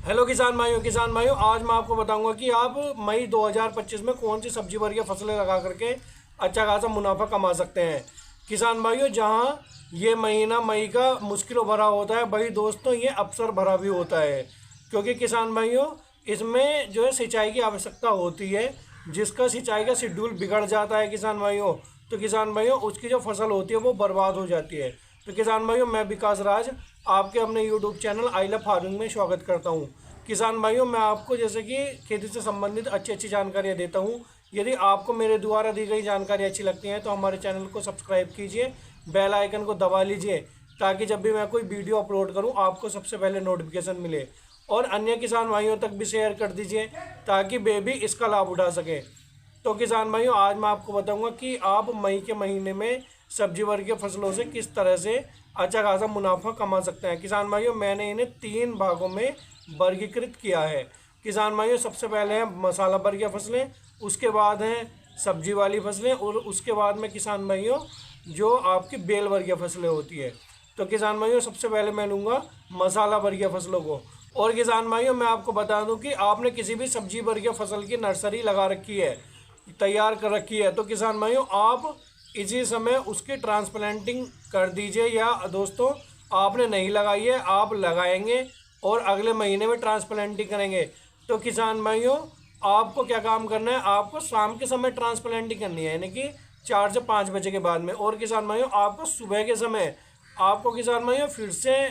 Hello किसान भाइयों, आज मैं आपको बताऊंगा कि आप मई 2025 में कौन सी सब्जी वर्गीय फसलें लगा करके अच्छा खासा मुनाफा कमा सकते हैं। किसान भाइयों, जहां ये महीना मई का मुश्किलों भरा होता है, वही दोस्तों ये अवसर भरा भी होता है। क्योंकि किसान भाइयों, इसमें जो है सिंचाई की आवश्यकता होती है। जिसका सिंचाई का शेड्यूल बिगड़ जाता है किसान भाइयों, तो किसान भाइयों उसकी जो फसल होती है वो बर्बाद हो जाती है। तो किसान भाइयों, मैं विकास राज आपके अपने YouTube channel I love farming में स्वागत करता हूं। किसान भाइयों, मैं आपको जैसे कि खेती से संबंधित अच्छी अच्छी जानकारियां देता हूं। यदि आपको मेरे द्वारा दी गई जानकारी अच्छी लगती है तो हमारे चैनल को सब्सक्राइब कीजिए, बेल आइकन को दबा लीजिए, ताकि जब भी मैं कोई वीडियो अपलोड करूं आपको सबसे पहले नोटिफिकेशन मिले। और अन्य किसान भाइयों तक भी शेयर कर दीजिए ताकि वे भी इसका लाभ उठा सकें। तो किसान भाइयों, आज मैं आपको बताऊंगा कि आप मई के महीने में सब्जी वर्गीय फसलों से किस तरह से अच्छा खासा मुनाफा कमा सकते हैं। किसान भाइयों, मैंने इन्हें 3 भागों में वर्गीकृत किया है। किसान भाइयों, सबसे पहले हैं मसाला वर्गीय फसलें, उसके बाद हैं सब्जी वाली फसलें, और उसके बाद में किसान भाइयों जो आपकी बेल वर्गीय फसलें होती है। तो किसान भाइयों, सबसे पहले मैं लूँगा मसाला वर्गीय फसलों को। और किसान भाइयों, मैं आपको बता दूं कि आपने किसी भी सब्जी वर्गीय फसल की नर्सरी लगा रखी है, तैयार कर रखी है, तो किसान भाइयों आप इसी समय उसकी ट्रांसप्लांटिंग कर दीजिए। या दोस्तों, आपने नहीं लगाई है, आप लगाएंगे और अगले महीने में ट्रांसप्लांटिंग करेंगे। तो किसान भाइयों, आपको क्या काम करना है, आपको शाम के समय ट्रांसप्लांटिंग करनी है, यानी कि 4 से 5 बजे के बाद में। और किसान भाइयों, आपको सुबह के समय आपको किसान भाइयों फिर से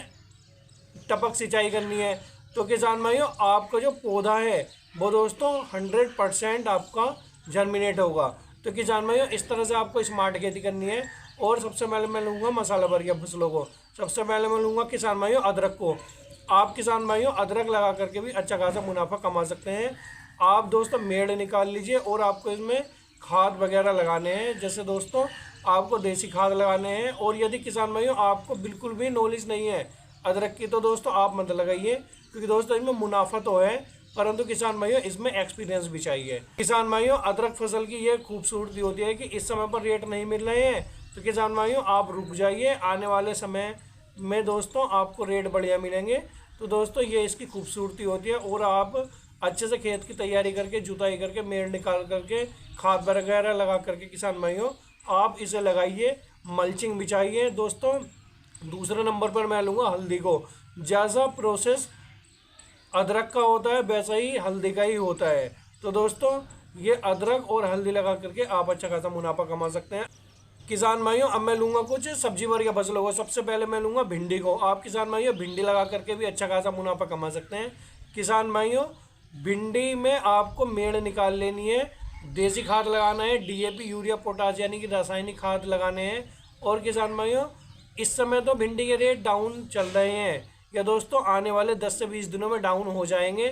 टपक सिंचाई करनी है। तो किसान भाइयों, आपका जो पौधा है वो दोस्तों 100% आपका जर्मिनेट होगा। तो किसान भाइयों, इस तरह से आपको स्मार्ट खेती करनी है। और सबसे पहले मैं लूँगा मसाला वर्गीय फसलों को। सबसे पहले मैं लूँगा किसान भाइयों अदरक को। आप किसान भाइयों अदरक लगा करके भी अच्छा खासा मुनाफा कमा सकते हैं। आप दोस्तों मेड़ निकाल लीजिए और आपको इसमें खाद वगैरह लगाने हैं। जैसे दोस्तों आपको देसी खाद लगाने हैं। और यदि किसान भाइयों आपको बिल्कुल भी नॉलेज नहीं है अदरक की, तो दोस्तों आप मत लगाइए, क्योंकि दोस्तों इसमें मुनाफा तो है, परंतु किसान भाइयों इसमें एक्सपीरियंस भी चाहिए। किसान भाइयों, अदरक फसल की ये खूबसूरती होती है कि इस समय पर रेट नहीं मिल रहे हैं, तो किसान भाइयों आप रुक जाइए, आने वाले समय में दोस्तों आपको रेट बढ़िया मिलेंगे। तो दोस्तों ये इसकी खूबसूरती होती है। और आप अच्छे से खेत की तैयारी करके, जुताई करके, मेड़ निकाल करके, खाद वगैरह लगा करके किसान भाइयों आप इसे लगाइए, मल्चिंग बिछाइए। दोस्तों दूसरे नंबर पर मैं लूँगा हल्दी को। जैसा प्रोसेस अदरक का होता है वैसा ही हल्दी का ही होता है। तो दोस्तों ये अदरक और हल्दी लगा करके आप अच्छा खासा मुनाफा कमा सकते हैं। किसान भाइयों, अब मैं लूँगा कुछ सब्जी वर्गीय फसलों को। सबसे पहले मैं लूँगा भिंडी को। आप किसान भाइयों भिंडी लगा करके भी अच्छा खासा मुनाफा कमा सकते हैं। किसान भाइयों, भिंडी में आपको मेड़ निकाल लेनी है, देसी खाद लगाना है, डीएपी, यूरिया, पोटाश यानी कि रासायनिक खाद लगाने हैं। और किसान भाइयों, इस समय तो भिंडी के रेट डाउन चल रहे हैं, या दोस्तों आने वाले 10 से 20 दिनों में डाउन हो जाएंगे।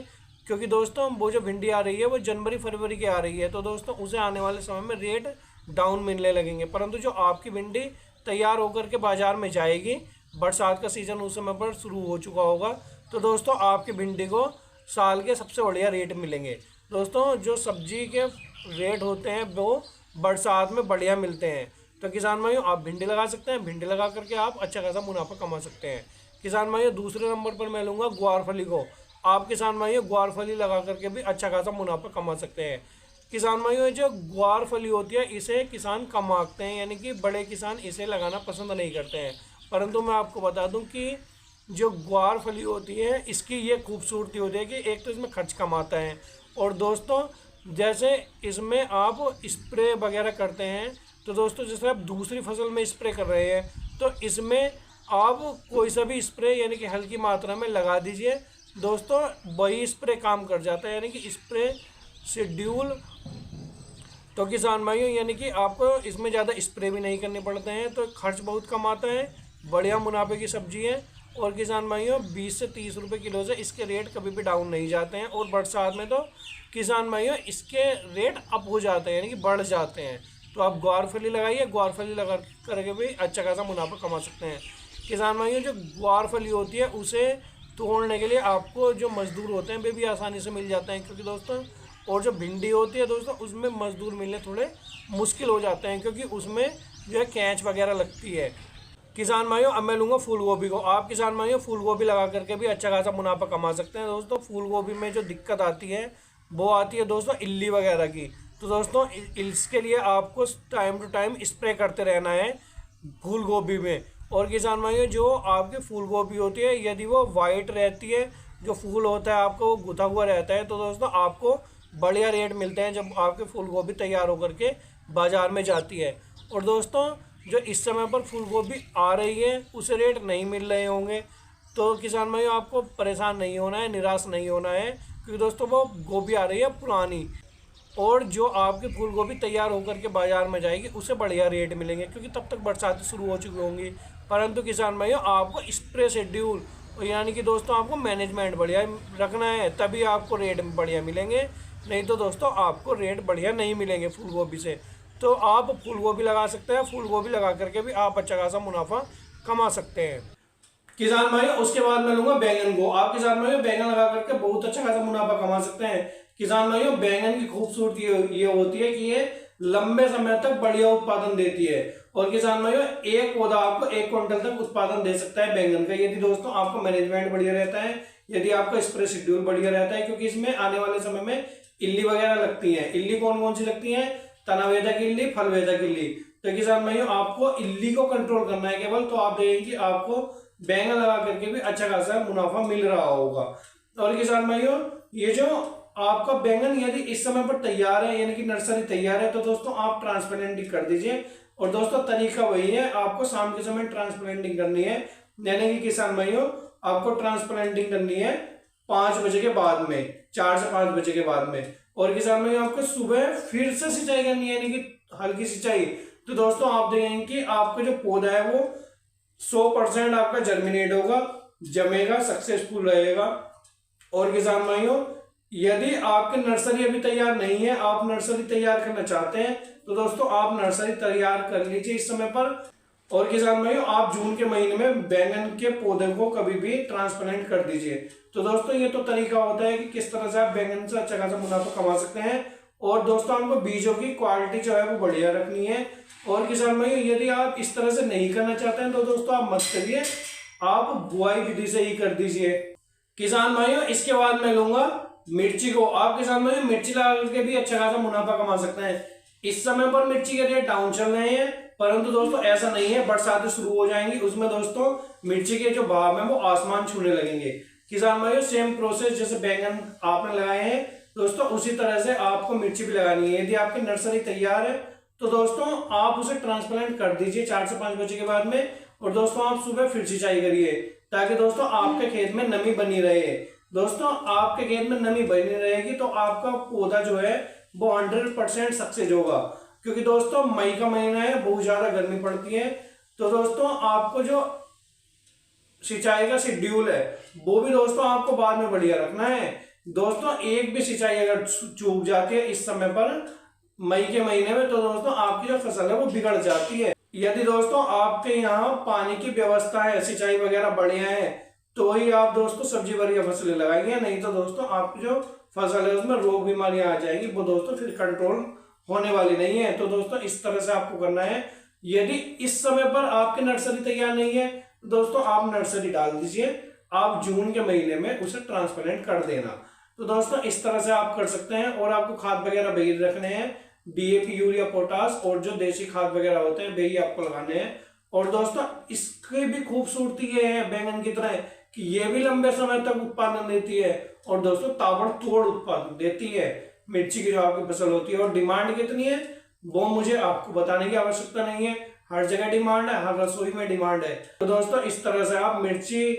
क्योंकि दोस्तों वो जो भिंडी आ रही है वो जनवरी फरवरी की आ रही है, तो दोस्तों उसे आने वाले समय में रेट डाउन मिलने लगेंगे। परंतु जो आपकी भिंडी तैयार होकर के बाजार में जाएगी, बरसात का सीज़न उस समय पर शुरू हो चुका होगा, तो दोस्तों आपकी भिंडी को साल के सबसे बढ़िया रेट मिलेंगे। दोस्तों जो सब्जी के रेट होते हैं वो बरसात में बढ़िया मिलते हैं। तो किसान भाइयों आप भिंडी लगा सकते हैं, भिंडी लगा करके आप अच्छा खासा मुनाफा कमा सकते हैं। किसान भाइयों, दूसरे नंबर पर मैं लूँगा ग्वारफली को। आप किसान भाइयों ग्वारफली लगा करके भी अच्छा खासा मुनाफा कमा सकते हैं। किसान भाइयों, जो ग्वारफली होती है इसे किसान कम आंकते हैं, यानी कि बड़े किसान इसे लगाना पसंद नहीं करते हैं। परंतु मैं आपको बता दूं कि जो ग्वारफली होती है इसकी ये खूबसूरती होती है कि एक तो इसमें खर्च कम आता है, और दोस्तों जैसे इसमें आप स्प्रे वगैरह करते हैं, तो दोस्तों जैसे आप दूसरी फसल में स्प्रे कर रहे हैं, तो इसमें आप कोई सा भी स्प्रे यानी कि हल्की मात्रा में लगा दीजिए, दोस्तों वही स्प्रे काम कर जाता है, यानी कि स्प्रे शेड्यूल। तो किसान भाइयों यानी कि आपको इसमें ज़्यादा स्प्रे भी नहीं करने पड़ते हैं, तो खर्च बहुत कम आता है, बढ़िया मुनाफे की सब्जी है। और किसान भाइयों 20 से 30 रुपये किलो से इसके रेट कभी भी डाउन नहीं जाते हैं। और बरसात में तो किसान भाइयों इसके रेट अप हो जाते हैं, यानी कि बढ़ जाते हैं। तो आप ग्वारफली लगाइए, ग्वारफली लगा करके भी अच्छा खासा मुनाफा कमा सकते हैं। किसान भाइयों, जो ग्वारफली होती है उसे तोड़ने के लिए आपको जो मजदूर होते हैं वे भी आसानी से मिल जाते हैं, क्योंकि दोस्तों और जो भिंडी होती है दोस्तों उसमें मजदूर मिलने थोड़े मुश्किल हो जाते हैं, क्योंकि उसमें जो है कैंच वगैरह लगती है। किसान भाइयों अब मैं लूँगा फूल गोभी को। आप किसान भाइयों फूल गोभी लगा करके भी अच्छा खासा मुनाफा कमा सकते हैं। दोस्तों फूल गोभी में जो दिक्कत आती है वो आती है दोस्तों इल्ली वगैरह की। तो दोस्तों इसके लिए आपको टाइम टू टाइम स्प्रे करते रहना है फूल गोभी में। और किसान भाइयों जो आपकी फूल गोभी होती है यदि वो वाइट रहती है, जो फूल होता है आपको वो गुथा हुआ रहता है, तो दोस्तों आपको बढ़िया रेट मिलते हैं जब आपके फूल गोभी तैयार होकर के बाज़ार में जाती है। और दोस्तों जो इस समय पर फूल गोभी आ रही है उसे रेट नहीं मिल रहे होंगे, तो किसान भाइयों आपको परेशान नहीं होना है, निराश नहीं होना है, क्योंकि दोस्तों वो गोभी आ रही है पुरानी। और जो आपकी फूल गोभी तैयार होकर के बाज़ार में जाएगी उसे बढ़िया रेट मिलेंगे, क्योंकि तब तक बरसातें शुरू हो चुकी होंगी। परंतु किसान भाइयों आपको स्प्रे शेड्यूल यानी कि दोस्तों आपको मैनेजमेंट बढ़िया रखना है, तभी आपको रेट बढ़िया मिलेंगे, नहीं तो दोस्तों आपको रेट बढ़िया नहीं मिलेंगे फूल गोभी से। तो आप फूल गोभी लगा सकते हैं, फूल गोभी लगा करके भी आप अच्छा खासा मुनाफा कमा सकते हैं। किसान भाई उसके बाद मैं लूंगा बैंगन को। आप किसान भाइयों बैंगन लगा करके बहुत अच्छा खासा मुनाफा कमा सकते हैं। किसान भाइयों बैंगन की खूबसूरती ये होती है कि ये लंबे समय तक बढ़िया उत्पादन देती है। और किसान भाइयों एक पौधा आपको 1 क्विंटल तक उत्पादन दे सकता है बैंगन का, यदि दोस्तों आपका मैनेजमेंट बढ़िया रहता है, यदि आपका स्प्रे शेड्यूल बढ़िया रहता है। क्योंकि इसमें आने वाले समय में इल्ली वगैरह लगती है। इल्ली कौन कौन सी लगती है? तनावेदक इल्ली, फलवेदक इल्ली। तो किसान भाइयों आपको इल्ली को कंट्रोल करना है केवल, तो आप देखेंगे कि आपको बैंगन लगा करके भी अच्छा खासा मुनाफा मिल रहा होगा। और किसान भाइयों ये जो आपका बैंगन यदि इस समय पर तैयार है यानी कि नर्सरी तैयार है, तो दोस्तों आप ट्रांसप्लांटिंग कर दीजिए। और दोस्तों तरीका वही है, आपको शाम के समय ट्रांसप्लांटिंग करनी है, यानी कि किसान भाइयों आपको ट्रांसप्लांटिंग करनी है 5 बजे के बाद में, 4 से 5 बजे के बाद में। और किसान भाइयों आपको सुबह फिर से सिंचाई करनी है, यानी कि हल्की सिंचाई। तो दोस्तों आप देखेंगे कि आपका जो पौधा है वो 100% आपका जर्मिनेट होगा, जमेगा, सक्सेसफुल रहेगा। और किसान भाइयों यदि आपकी नर्सरी अभी तैयार नहीं है, आप नर्सरी तैयार करना चाहते हैं, तो दोस्तों आप नर्सरी तैयार कर लीजिए इस समय पर। और किसान भाइयों आप जून के महीने में बैंगन के पौधे को कभी भी ट्रांसप्लांट कर दीजिए। तो दोस्तों ये तो तरीका होता है कि किस तरह से आप बैंगन से अच्छा खासा मुनाफा कमा सकते हैं। और दोस्तों आपको बीजों की क्वालिटी जो है वो बढ़िया रखनी है। और किसान भाइयों यदि आप इस तरह से नहीं करना चाहते हैं तो दोस्तों आप मत करिए, आप बुआई विधि से ही कर दीजिए। किसान भाइयों इसके बाद मैं लूंगा मिर्ची को। आप किसान भाइयों मिर्ची लगा करके भी अच्छा खासा मुनाफा कमा सकते हैं। इस समय पर मिर्ची के रेट डाउन चल रहे हैं, परंतु दोस्तों ऐसा नहीं है, बरसातें शुरू हो जाएंगी, उसमें दोस्तों मिर्ची के जो भाव है वो आसमान छूने लगेंगे। किसान भाइयों सेम प्रोसेस जैसे बैंगन आपने लगाए हैं दोस्तों, उसी तरह से आपको मिर्ची भी लगानी है। यदि आपकी नर्सरी तैयार है तो दोस्तों आप उसे ट्रांसप्लांट कर दीजिए 4 से 5 बजे के बाद में। और दोस्तों आप सुबह फिर सिंचाई करिए, ताकि दोस्तों आपके खेत में नमी बनी रहे। दोस्तों आपके खेत में नमी बनी रहेगी तो आपका पौधा जो है वो 100% सक्सेस होगा। क्योंकि दोस्तों मई का महीना है, बहुत ज्यादा गर्मी पड़ती है, तो दोस्तों आपको जो सिंचाई का शेड्यूल है वो भी दोस्तों आपको बाद में बढ़िया रखना है। दोस्तों एक भी सिंचाई अगर चूक जाती है इस समय पर मई के महीने में, तो दोस्तों आपकी जो फसल है वो बिगड़ जाती है। यदि दोस्तों आपके यहाँ पानी की व्यवस्था है, सिंचाई वगैरह बढ़िया है, तो ही आप दोस्तों सब्जी बढ़िया फसलें लगाएंगे, नहीं तो दोस्तों आपकी जो फसल है उसमें रोग बीमारियां आ जाएंगी, वो दोस्तों फिर कंट्रोल होने वाली नहीं है। तो दोस्तों इस तरह से आपको करना है। यदि इस समय पर आपकी नर्सरी तैयार नहीं है तो दोस्तों आप नर्सरी डाल दीजिए, आप जून के महीने में उसे ट्रांसप्लांट कर देना। तो दोस्तों इस तरह से आप कर सकते हैं। और आपको खाद वगैरह वही रखने हैं, DAP, यूरिया, पोटास और जो देसी खाद वगैरह होते हैं वही आपको लगाने हैं। और दोस्तों इसकी भी खूबसूरती ये है बैंगन की तरह कि ये भी लंबे समय तक उत्पादन देती है और दोस्तों ताबड़तोड़ उत्पादन देती है मिर्ची की जो आपकी फसल होती है। और डिमांड कितनी है वो मुझे आपको बताने की आवश्यकता नहीं है, हर जगह डिमांड है, हर रसोई में डिमांड है। तो दोस्तों इस तरह से आप मिर्ची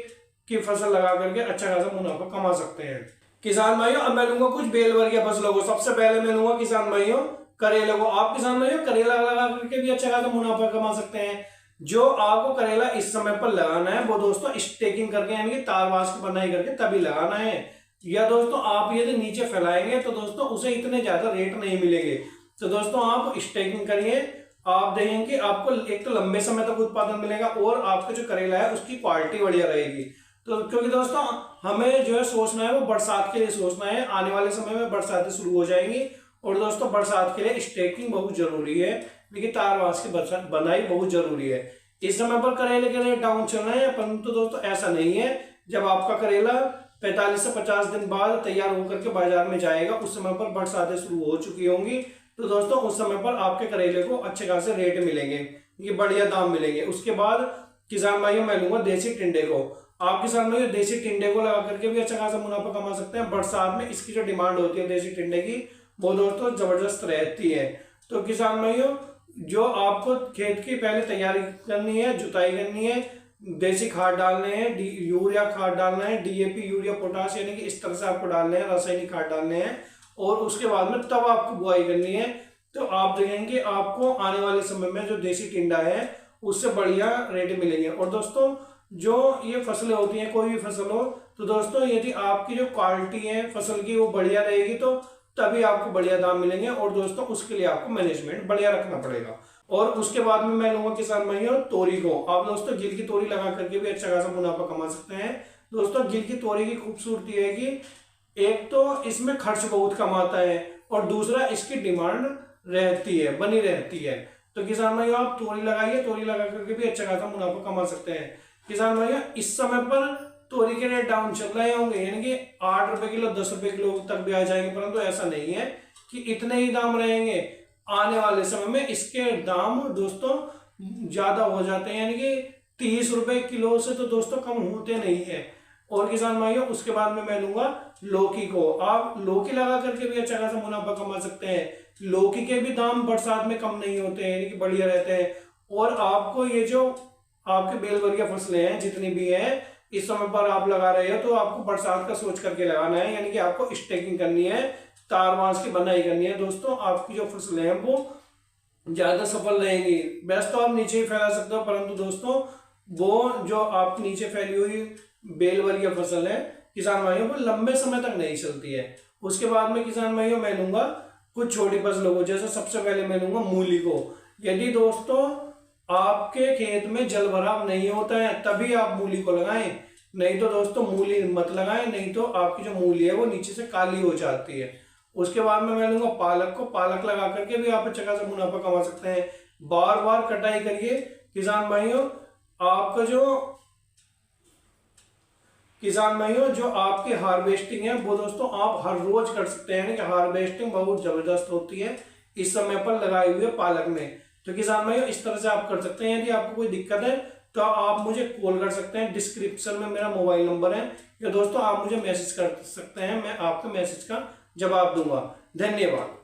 की फसल लगा करके अच्छा खासा मुनाफा कमा सकते हैं। किसान भाइयों अब मैं लूंगा कुछ बेल वर्गीय फसलों को। सबसे पहले मैं लूंगा किसान भाइयों करेले को। आप किसान भाइयों करेला लगा करके भी अच्छा खासा मुनाफा कमा सकते हैं। जो आपको करेला इस समय पर लगाना है वो दोस्तों स्टेकिंग करके यानी कि तारवास की बनाई करके तभी लगाना है, या दोस्तों आप यदि नीचे फैलाएंगे तो दोस्तों उसे इतने ज्यादा रेट नहीं मिलेंगे। तो दोस्तों आप स्टेकिंग करिए, आप देखेंगे कि आपको एक तो लंबे समय तक उत्पादन मिलेगा और आपका जो करेला है उसकी क्वालिटी बढ़िया रहेगी। तो क्योंकि दोस्तों हमें जो है सोचना है वो बरसात के लिए सोचना है, आने वाले समय में बरसातें शुरू हो जाएंगी और दोस्तों बरसात के लिए स्टेकिंग बहुत जरूरी है, लेकिन तारवास की बनाई बहुत जरूरी है। इस समय पर करेले के रेट डाउन चल रहे हैं, परंतु दोस्तों ऐसा नहीं है। जब आपका करेला 45 से 50 दिन बाद तैयार होकर के बाजार में जाएगा, उस समय पर बरसातें शुरू हो चुकी होंगी, तो दोस्तों उस समय पर आपके करेले को अच्छे खासे रेट मिलेंगे, ये बढ़िया दाम मिलेंगे। उसके बाद किसान भाइयों मैं लूंगा देसी टिंडे को। आप किसान भाइयों देसी टिंडे को लगा करके भी अच्छा खासा मुनाफा कमा सकते हैं। बरसात में इसकी जो डिमांड होती है देसी टिंडे की, वो दोस्तों जबरदस्त रहती है। तो किसान भाइयों जो आपको खेत की पहले तैयारी करनी है, जुताई करनी है, देसी खाद डालने हैं, यूरिया खाद डालना है, डीएपी यूरिया पोटाश यानी कि इस तरह से आपको डालने हैं, रासायनिक खाद डालने हैं, और उसके बाद में तब आपको बुआई करनी है। तो आप देखेंगे आपको आने वाले समय में जो देसी टिंडा है उससे बढ़िया रेट मिलेंगे। और दोस्तों जो ये फसलें होती हैं, कोई भी फसल हो, तो दोस्तों यदि आपकी जो क्वालिटी है फसल की वो बढ़िया रहेगी तो तभी आपको बढ़िया दाम मिलेंगे। और दोस्तों उसके लिए आपको मैनेजमेंट बढ़िया रखना पड़ेगा। और उसके बाद में मैं लूंगा किसान भाइयों तोरी को। आप दोस्तों गिल की तोरी लगा करके भी अच्छा खासा मुनाफा कमा सकते हैं। दोस्तों गिल की तोरी की खूबसूरती है कि एक तो इसमें खर्च बहुत कम आता है, और दूसरा इसकी डिमांड रहती है, बनी रहती है। तो किसान भाइयों आप तोरी लगाइए, तोरी लगा करके भी अच्छा खासा मुनाफा कमा सकते हैं। किसान भाइयों इस समय पर तोरी के रेट डाउन चल रहे होंगे, यानी कि 8 रुपए किलो 10 रुपए किलो तक भी आ जाएंगे, परंतु ऐसा नहीं है कि इतने ही दाम रहेंगे। आने वाले समय में इसके दाम दोस्तों ज्यादा हो जाते हैं, यानी कि 30 रुपए किलो से तो दोस्तों कम होते नहीं है। और किसान भाइयों उसके बाद में मैं लूंगा लौकी को। आप लौकी लगा करके भी अच्छा खासा मुनाफा कमा सकते हैं। लौकी के भी दाम बरसात में कम नहीं होते हैं, यानी कि बढ़िया रहते हैं। और आपको ये जो आपके बेलवरिया फसलें हैं जितनी भी हैं, इस समय पर आप लगा रहे हो तो आपको बरसात का सोच करके लगाना है, यानी कि आपको स्टेकिंग करनी है, तार बांस की बनाई करनी है। दोस्तों आपकी जो फसलें हैं वो ज्यादा सफल रहेंगी। वैसे तो आप नीचे ही फैला सकते हो, परंतु दोस्तों वो जो आप नीचे फैली हुई बेलवरिया फसल है किसान भाइयों को लंबे समय तक नहीं चलती है। उसके बाद में किसान भाइयों मैं लूंगा कुछ छोटी फसलों को। जैसे सबसे पहले मैं लूंगा मूली को। यदि दोस्तों आपके खेत में जल भराव नहीं होता है तभी आप मूली को लगाएं, नहीं तो दोस्तों मूली मत लगाएं, नहीं तो आपकी जो मूली है वो नीचे से काली हो जाती है। उसके बाद में मैं लूंगा पालक को। पालक लगा करके भी आप अच्छा खासा मुनाफा कमा सकते हैं। बार बार कटाई करिए किसान भाइयों। आपका जो किसान भाइयों जो आपकी हार्वेस्टिंग है वो दोस्तों आप हर रोज कर सकते हैं, कि हार्वेस्टिंग बहुत जबरदस्त होती है इस समय पर लगाई हुई है पालक में। तो किसान भाइयों इस तरह से आप कर सकते हैं। यदि आपको कोई दिक्कत है तो आप मुझे कॉल कर सकते हैं, डिस्क्रिप्शन में मेरा मोबाइल नंबर है, या दोस्तों आप मुझे मैसेज कर सकते हैं, मैं आपके मैसेज का जवाब दूंगा। धन्यवाद।